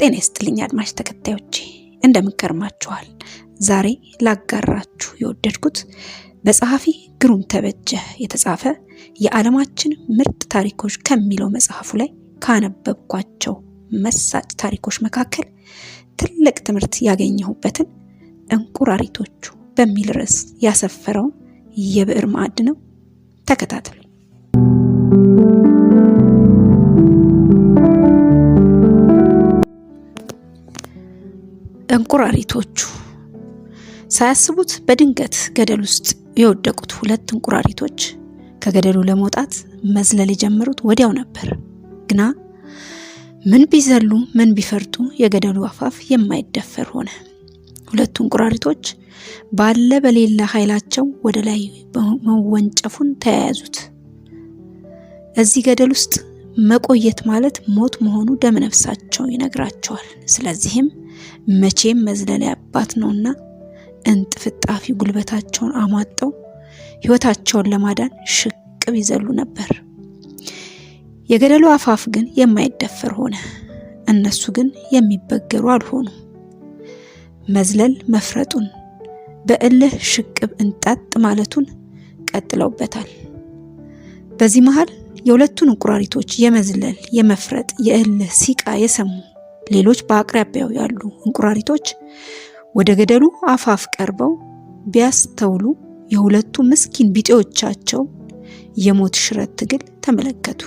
ጤና ይስጥልኝ አድማጭ ተከታዮቼ እንደምንከርማችኋል። ዛሬ ላጋራችሁ የወደድኩት በጸሐፊ ግሩም ተበጀ የተጻፈ የዓለማችን ምርጥ ታሪኮች ከሚለው መጽሐፉ ላይ ካነበብኳቸው መሳጭ ታሪኮች መካከል ትልቅ ትምህርት ያገኘሁበትን እንቁራሪቶቹ በሚል ርዕስ ያሰፈረው የብዕር ማዕድ ነው። ተከታተሉ። እንቁራሪቶቹ ሳያስቡት በድንገት ገደል ውስጥ የወደቁት ሁለት እንቁራሪቶች ከገደሉ ለመውጣት መዝለል የጀመሩት ወዲያው ነበር። ግና ምን ቢዘሉ ምን ቢፈርጡ የገደሉ አፋፍ የማይደፈር ሆነ። ሁለቱ እንቁራሪቶች ባለ በሌላ ኃይላቸው ወደ ላይ መወንጨፉን ተያያዙት። እዚህ ገደል ውስጥ መቆየት ማለት ሞት መሆኑ ደመነፍሳቸው ይነግራቸዋል። ስለዚህም መቼም መዝለል ያባት ነውና እንጥፍጣፊ ጉልበታቸውን አሟጠው ሕይወታቸውን ለማዳን ሽቅብ ይዘሉ ነበር። የገደሉ አፋፍ ግን የማይደፈር ሆነ። እነሱ ግን የሚበገሩ አልሆኑ። መዝለል መፍረጡን በእልህ ሽቅብ እንጣጥ ማለቱን ቀጥለውበታል። በዚህ መሃል የሁለቱን እንቁራሪቶች የመዝለል የመፍረጥ የእልህ ሲቃ የሰሙ ሌሎች በአቅራቢያው ያሉ እንቁራሪቶች ወደ ገደሉ አፋፍ ቀርበው ቢያስተውሉ የሁለቱ ምስኪን ቢጤዎቻቸው የሞት ሽረት ትግል ተመለከቱ።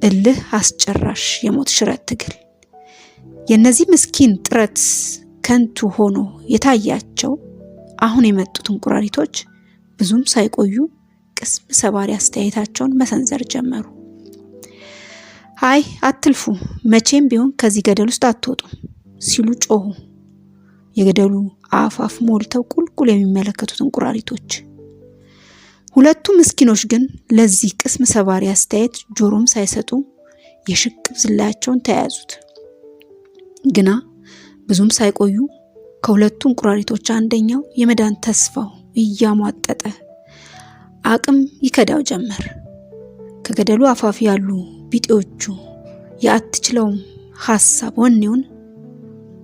እልህ አስጨራሽ የሞት ሽረት ትግል። የነዚህ ምስኪን ጥረት ከንቱ ሆኖ የታያቸው አሁን የመጡት እንቁራሪቶች ብዙም ሳይቆዩ ቅስም ሰባሪ አስተያየታቸውን መሰንዘር ጀመሩ። አይ አትልፉ፣ መቼም ቢሆን ከዚህ ገደል ውስጥ አትወጡም ሲሉ ጮሁ። የገደሉ አፋፍ ሞልተው ቁልቁል የሚመለከቱት እንቁራሪቶች። ሁለቱ ምስኪኖች ግን ለዚህ ቅስም ሰባሪ አስተያየት ጆሮም ሳይሰጡ የሽቅብ ዝላያቸውን ተያያዙት። ግና ብዙም ሳይቆዩ ከሁለቱ እንቁራሪቶች አንደኛው የመዳን ተስፋው እያሟጠጠ አቅም ይከዳው ጀመር። ከገደሉ አፋፍ ያሉ ቢጤዎቹ የአትችለውም ሐሳብ ወኔውን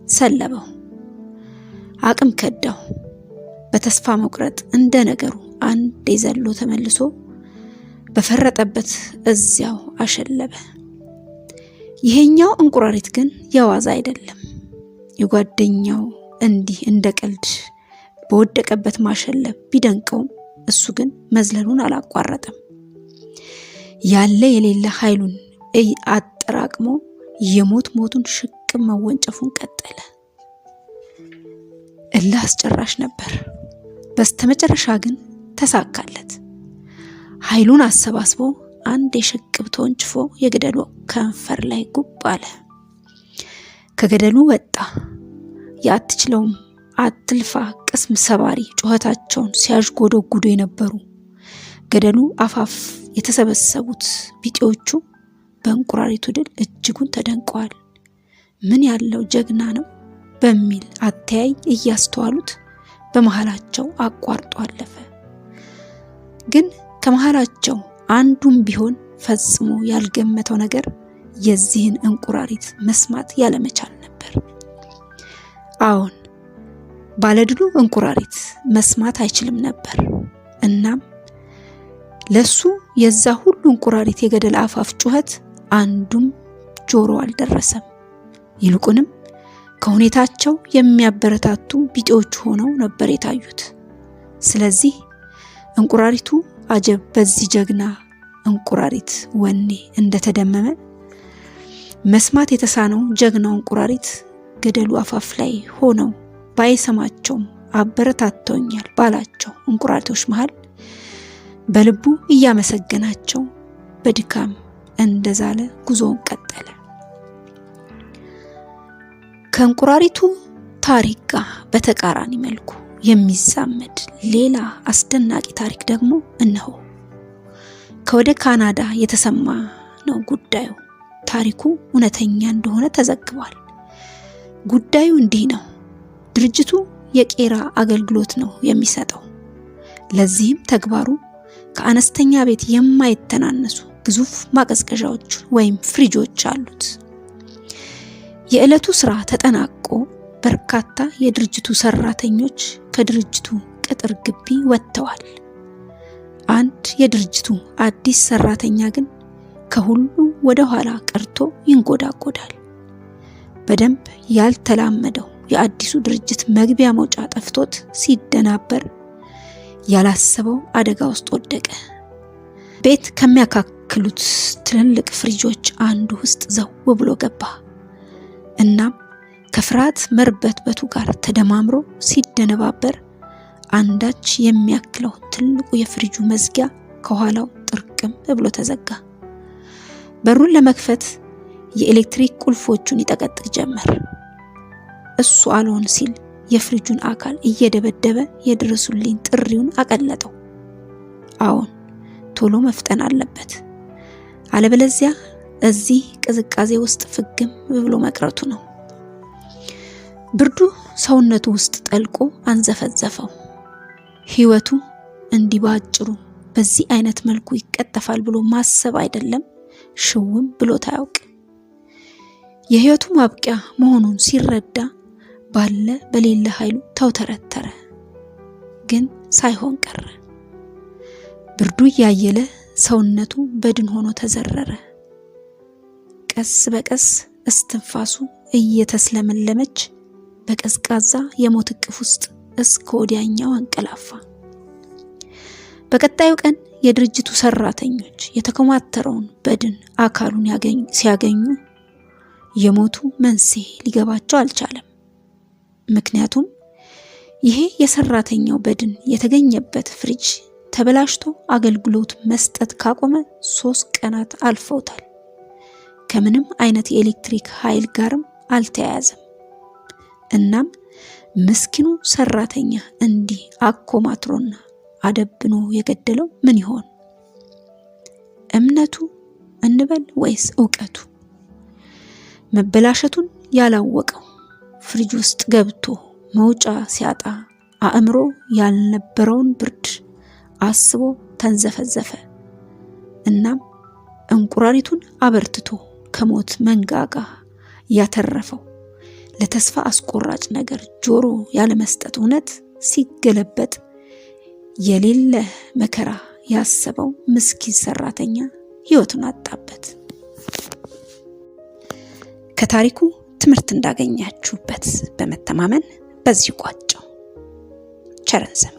ሰለበው። አቅም ከዳው። በተስፋ መቁረጥ እንደ ነገሩ አንድ የዘሎ ተመልሶ በፈረጠበት እዚያው አሸለበ። ይሄኛው እንቁራሪት ግን የዋዛ አይደለም። የጓደኛው እንዲህ እንደ ቀልድ በወደቀበት ማሸለብ ቢደንቀውም እሱ ግን መዝለሉን አላቋረጠም። ያለ የሌለ ኃይሉን አጠራቅሞ የሞቱን ሽቅብ መወንጨፉን ቀጠለ። እልህ አስጨራሽ ነበር። በስተመጨረሻ ግን ተሳካለት። ኃይሉን አሰባስቦ አንድ የሽቅብ ተወንጭፎ የገደሉ ከንፈር ላይ ጉብ አለ። ከገደሉ ወጣ። የአትችለውም አትልፋ ቅስም ሰባሪ ጩኸታቸውን ሲያዥጎደጉዱ የነበሩ ገደሉ አፋፍ የተሰበሰቡት ቢጤዎቹ በእንቁራሪቱ ድል እጅጉን ተደንቀዋል። ምን ያለው ጀግና ነው በሚል አተያይ እያስተዋሉት በመሃላቸው አቋርጦ አለፈ። ግን ከመሃላቸው አንዱም ቢሆን ፈጽሞ ያልገመተው ነገር የዚህን እንቁራሪት መስማት ያለመቻል ነበር። አዎን፣ ባለድሉ እንቁራሪት መስማት አይችልም ነበር። እናም ለሱ የዛ ሁሉ እንቁራሪት የገደል አፋፍ ጩኸት አንዱም ጆሮ አልደረሰም። ይልቁንም ከሁኔታቸው የሚያበረታቱ ቢጤዎች ሆነው ነበር የታዩት። ስለዚህ እንቁራሪቱ አጀብ በዚህ ጀግና እንቁራሪት ወኔ እንደተደመመ መስማት የተሳነው ጀግናው እንቁራሪት ገደሉ አፋፍ ላይ ሆነው ባይሰማቸውም አበረታተውኛል ባላቸው እንቁራሪቶች መሃል በልቡ እያመሰገናቸው በድካም እንደዛለ ጉዞውን ቀጠለ። ከእንቁራሪቱ ታሪክ ጋር በተቃራኒ መልኩ የሚዛመድ ሌላ አስደናቂ ታሪክ ደግሞ እነሆ። ከወደ ካናዳ የተሰማ ነው ጉዳዩ። ታሪኩ እውነተኛ እንደሆነ ተዘግቧል። ጉዳዩ እንዲህ ነው። ድርጅቱ የቄራ አገልግሎት ነው የሚሰጠው። ለዚህም ተግባሩ ከአነስተኛ ቤት የማይተናነሱ ግዙፍ ማቀዝቀዣዎች ወይም ፍሪጆች አሉት። የዕለቱ ስራ ተጠናቆ በርካታ የድርጅቱ ሰራተኞች ከድርጅቱ ቅጥር ግቢ ወጥተዋል። አንድ የድርጅቱ አዲስ ሰራተኛ ግን ከሁሉ ወደ ኋላ ቀርቶ ይንጎዳጎዳል። በደንብ ያልተላመደው የአዲሱ ድርጅት መግቢያ መውጫ ጠፍቶት ሲደናበር ያላሰበው አደጋ ውስጥ ወደቀ። ቤት ከሚያካክሉት ትልልቅ ፍሪጆች አንዱ ውስጥ ዘው ብሎ ገባ። እናም ከፍርሃት መርበትበቱ ጋር ተደማምሮ ሲደነባበር አንዳች የሚያክለው ትልቁ የፍሪጁ መዝጊያ ከኋላው ጥርቅም ብሎ ተዘጋ። በሩን ለመክፈት የኤሌክትሪክ ቁልፎቹን ይጠቀጥቅ ጀመር። እሱ አልሆን ሲል የፍሪጁን አካል እየደበደበ የድረሱልኝ ጥሪውን አቀለጠው። አዎን ቶሎ መፍጠን አለበት፣ አለበለዚያ እዚህ ቅዝቃዜ ውስጥ ፍግም ብሎ መቅረቱ ነው። ብርዱ ሰውነቱ ውስጥ ጠልቆ አንዘፈዘፈው። ህይወቱ እንዲህ ባጭሩ በዚህ አይነት መልኩ ይቀጠፋል ብሎ ማሰብ አይደለም ሽውም ብሎት አያውቅ። የህይወቱ ማብቂያ መሆኑን ሲረዳ ባለ በሌለ ኃይሉ ተውተረተረ፣ ግን ሳይሆን ቀረ። ብርዱ ያየለ ሰውነቱ በድን ሆኖ ተዘረረ። ቀስ በቀስ እስትንፋሱ እየተስለመለመች በቀዝቃዛ የሞት እቅፍ ውስጥ እስከ ወዲያኛው አንቀላፋ። በቀጣዩ ቀን የድርጅቱ ሰራተኞች የተከማተረውን በድን አካሉን ሲያገኙ የሞቱ መንስኤ ሊገባቸው አልቻለም። ምክንያቱም ይሄ የሰራተኛው በድን የተገኘበት ፍሪጅ ተበላሽቶ አገልግሎት መስጠት ካቆመ 3 ቀናት አልፈውታል። ከምንም አይነት የኤሌክትሪክ ኃይል ጋርም አልተያያዘም። እናም ምስኪኑ ሰራተኛ እንዲህ አኮማትሮና አደብኖ የገደለው ምን ይሆን? እምነቱ እንበል ወይስ ዕውቀቱ? መበላሸቱን ያላወቀው ፍሪጅ ውስጥ ገብቶ መውጫ ሲያጣ አእምሮ ያልነበረውን ብርድ አስቦ ተንዘፈዘፈ። እናም እንቁራሪቱን አበርትቶ ከሞት መንጋጋ ያተረፈው ለተስፋ አስቆራጭ ነገር ጆሮ ያለመስጠት እውነት ሲገለበጥ የሌለ መከራ ያሰበው ምስኪን ሰራተኛ ህይወቱን አጣበት። ከታሪኩ ትምህርት እንዳገኛችሁበት በመተማመን በዚህ ቋጨው። ቸር እንሰንብት።